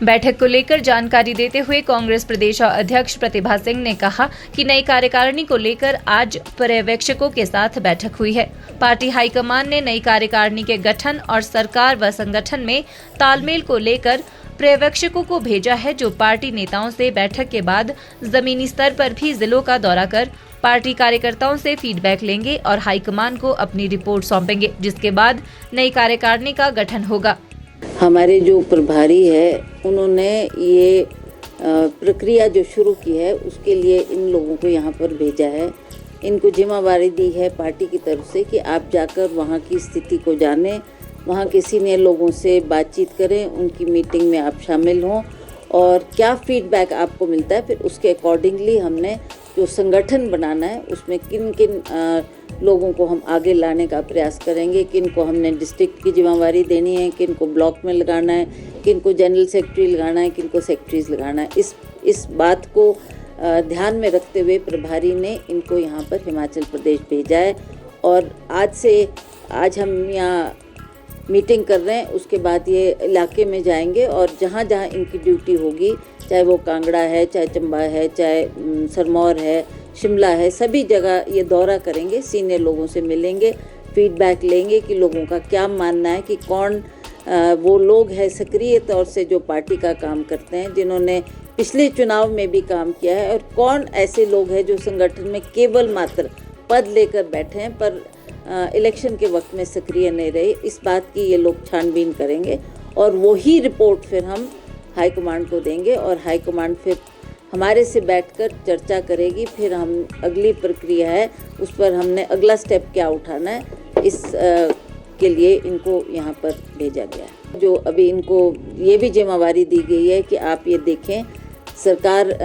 बैठक को लेकर जानकारी देते हुए कांग्रेस प्रदेश अध्यक्ष प्रतिभा सिंह ने कहा कि नई कार्यकारिणी को लेकर आज पर्यवेक्षकों के साथ बैठक हुई है। पार्टी हाईकमान ने नई कार्यकारिणी के गठन और सरकार व संगठन में तालमेल को लेकर पर्यवेक्षकों को भेजा है, जो पार्टी नेताओं से बैठक के बाद जमीनी स्तर पर भी जिलों का दौरा कर पार्टी कार्यकर्ताओं से फीडबैक लेंगे और हाईकमान को अपनी रिपोर्ट सौंपेंगे, जिसके बाद नई कार्यकारिणी का गठन होगा। हमारे जो प्रभारी है उन्होंने ये प्रक्रिया जो शुरू की है उसके लिए इन लोगों को यहाँ पर भेजा है। इनको जिम्मेवारी दी है पार्टी की तरफ से कि आप जाकर वहाँ की स्थिति को जानें, वहाँ के सीनियर लोगों से बातचीत करें, उनकी मीटिंग में आप शामिल हों और क्या फीडबैक आपको मिलता है, फिर उसके अकॉर्डिंगली हमने जो संगठन बनाना है उसमें किन किन लोगों को हम आगे लाने का प्रयास करेंगे, किन को हमने डिस्ट्रिक्ट की जिम्मेवारी देनी है, किन को ब्लॉक में लगाना है, किन को जनरल सेक्रेटरी लगाना है, किन को सेक्रेटरीज लगाना है। इस बात को ध्यान में रखते हुए प्रभारी ने इनको यहाँ पर हिमाचल प्रदेश भेजा है और आज हम यहाँ मीटिंग कर रहे हैं, उसके बाद ये इलाके में जाएंगे और जहाँ जहाँ इनकी ड्यूटी होगी, चाहे वो कांगड़ा है, चाहे चंबा है, चाहे सिरमौर है, शिमला है, सभी जगह ये दौरा करेंगे, सीनियर लोगों से मिलेंगे, फीडबैक लेंगे कि लोगों का क्या मानना है कि कौन वो लोग हैं सक्रिय तौर से जो पार्टी का काम करते हैं, जिन्होंने पिछले चुनाव में भी काम किया है, और कौन ऐसे लोग हैं जो संगठन में केवल मात्र पद लेकर बैठे हैं पर इलेक्शन के वक्त में सक्रिय नहीं रहे। इस बात की ये लोग छानबीन करेंगे और वही रिपोर्ट फिर हम हाईकमांड को देंगे और हाईकमांड फिर हमारे से बैठकर चर्चा करेगी। फिर हम अगली प्रक्रिया है उस पर हमने अगला स्टेप क्या उठाना है, इस के लिए इनको यहाँ पर भेजा गया है। जो अभी इनको ये भी जिम्मेवारी दी गई है कि आप ये देखें सरकार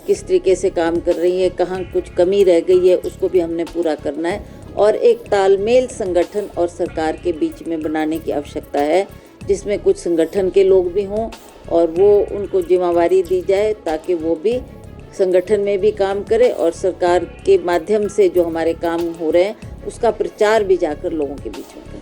किस तरीके से काम कर रही है, कहाँ कुछ कमी रह गई है, उसको भी हमने पूरा करना है और एक तालमेल संगठन और सरकार के बीच में बनाने की आवश्यकता है, जिसमें कुछ संगठन के लोग भी हों और वो उनको जिम्मेवारी दी जाए ताकि वो भी संगठन में भी काम करे और सरकार के माध्यम से जो हमारे काम हो रहे हैं उसका प्रचार भी जाकर लोगों के बीच में करें।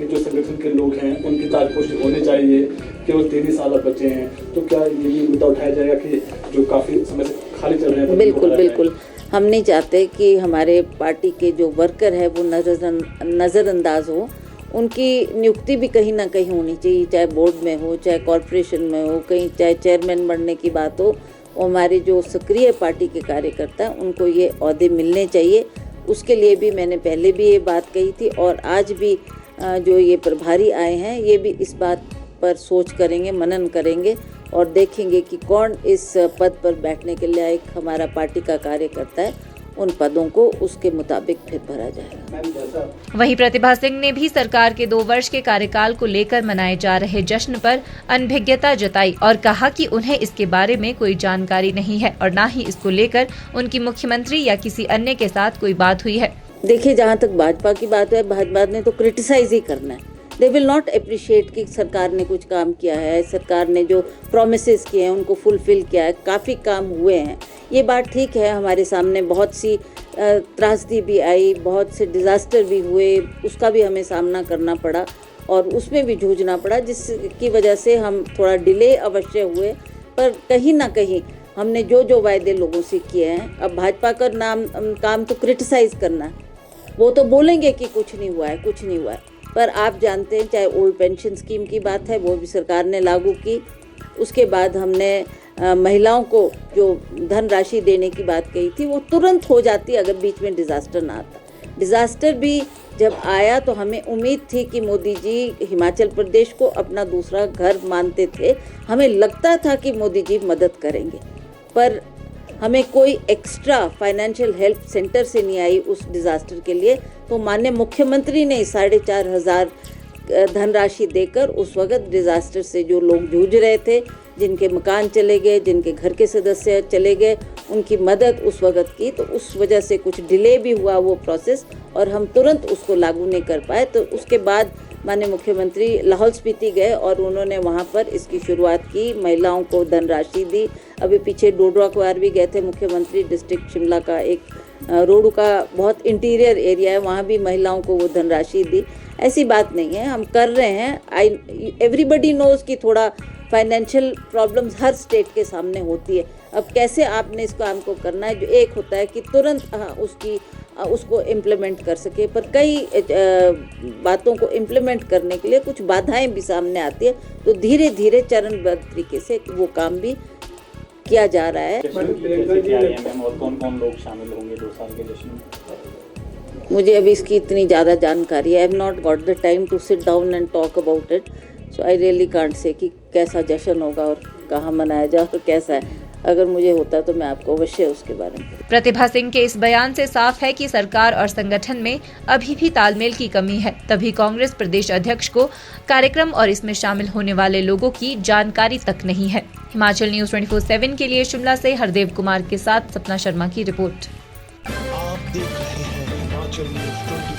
जो संगठन के लोग हैं उनकी ताजपोशी होने चाहिए, केवल 3 ही साल बचे हैं, तो क्या ये भी मुद्दा उठाया जाएगा कि जो काफ़ी समय से खाली चल रहे हैं? बिल्कुल, हम नहीं चाहते कि हमारे पार्टी के जो वर्कर है वो नज़रअंदाज हो। उनकी नियुक्ति भी कहीं ना कहीं होनी चाहिए, चाहे बोर्ड में हो, चाहे कॉरपोरेशन में हो, कहीं चाहे चेयरमैन बनने की बात हो। हमारे जो सक्रिय पार्टी के कार्यकर्ता हैं उनको ये ओहदे मिलने चाहिए। उसके लिए भी मैंने पहले भी ये बात कही थी और आज भी जो ये प्रभारी आए हैं ये भी इस बात पर सोच करेंगे, मनन करेंगे और देखेंगे कि कौन इस पद पर बैठने के लिए एक हमारा पार्टी का कार्यकर्ता है, उन पदों को उसके मुताबिक फिर भरा जाएगा। वहीं प्रतिभा सिंह ने भी सरकार के 2 वर्ष के कार्यकाल को लेकर मनाए जा रहे जश्न पर अनभिज्ञता जताई और कहा कि उन्हें इसके बारे में कोई जानकारी नहीं है और न ही इसको लेकर उनकी मुख्यमंत्री या किसी अन्य के साथ कोई बात हुई है। देखिए, जहाँ तक भाजपा की बात है, भाजपा ने तो क्रिटिसाइज ही करना है। दे विल नॉट अप्रिशिएट कि सरकार ने कुछ काम किया है, सरकार ने जो प्रोमिसेस किए हैं उनको फुलफिल किया है, काफ़ी काम हुए हैं। ये बात ठीक है, हमारे सामने बहुत सी त्रासदी भी आई, बहुत से डिज़ास्टर भी हुए, उसका भी हमें सामना करना पड़ा और उसमें भी जूझना पड़ा, जिसकी वजह से हम थोड़ा डिले अवश्य हुए, पर कहीं ना कहीं हमने जो वायदे लोगों से किए हैं। अब भाजपा का काम तो क्रिटिसाइज़ करना है, वो तो बोलेंगे कि कुछ नहीं हुआ है, पर आप जानते हैं चाहे ओल्ड पेंशन स्कीम की बात है वो भी सरकार ने लागू की। उसके बाद हमने महिलाओं को जो धनराशि देने की बात कही थी वो तुरंत हो जाती अगर बीच में डिज़ास्टर ना आता। डिज़ास्टर भी जब आया तो हमें उम्मीद थी कि मोदी जी हिमाचल प्रदेश को अपना दूसरा घर मानते थे, हमें लगता था कि मोदी जी मदद करेंगे, पर हमें कोई एक्स्ट्रा फाइनेंशियल हेल्प सेंटर से नहीं आई उस डिज़ास्टर के लिए। तो माननीय मुख्यमंत्री ने 4,500 धनराशि देकर उस वक्त डिज़ास्टर से जो लोग जूझ रहे थे, जिनके मकान चले गए, जिनके घर के सदस्य चले गए, उनकी मदद उस वक्त की। तो उस वजह से कुछ डिले भी हुआ वो प्रोसेस और हम तुरंत उसको लागू नहीं कर पाए। तो उसके बाद माननीय मुख्यमंत्री लाहौल स्पीति गए और उन्होंने वहाँ पर इसकी शुरुआत की, महिलाओं को धनराशि दी। अभी पीछे डोडरा कुआर भी गए थे मुख्यमंत्री, डिस्ट्रिक्ट शिमला का एक रोड का बहुत इंटीरियर एरिया है, वहाँ भी महिलाओं को वो धनराशि दी। ऐसी बात नहीं है, हम कर रहे हैं। एवरीबडी नोज कि थोड़ा फाइनेंशियल प्रॉब्लम्स हर स्टेट के सामने होती है। अब कैसे आपने इस काम को करना है, जो एक होता है कि तुरंत उसको इम्प्लीमेंट कर सके, पर कई बातों को इम्प्लीमेंट करने के लिए कुछ बाधाएं भी सामने आती है, तो धीरे धीरे चरणबद्ध तरीके से वो काम भी किया जा रहा है। और कौन कौन लोग शामिल होंगे 2 साल के जश्न में? मुझे अभी इसकी इतनी ज़्यादा जानकारी है। I have not got the time to sit down and talk about it, so I really can't say कि कैसा जश्न होगा और कहाँ मनाया जाए और कैसा है। अगर मुझे होता तो मैं आपको अवश्य उसके बारे में। प्रतिभा सिंह के इस बयान से साफ है कि सरकार और संगठन में अभी भी तालमेल की कमी है, तभी कांग्रेस प्रदेश अध्यक्ष को कार्यक्रम और इसमें शामिल होने वाले लोगों की जानकारी तक नहीं है। हिमाचल न्यूज़ 24/7 के लिए शिमला से हरदेव कुमार के साथ सपना शर्मा की रिपोर्ट। आप देख रहे हैं हिमाचल न्यूज़ 24।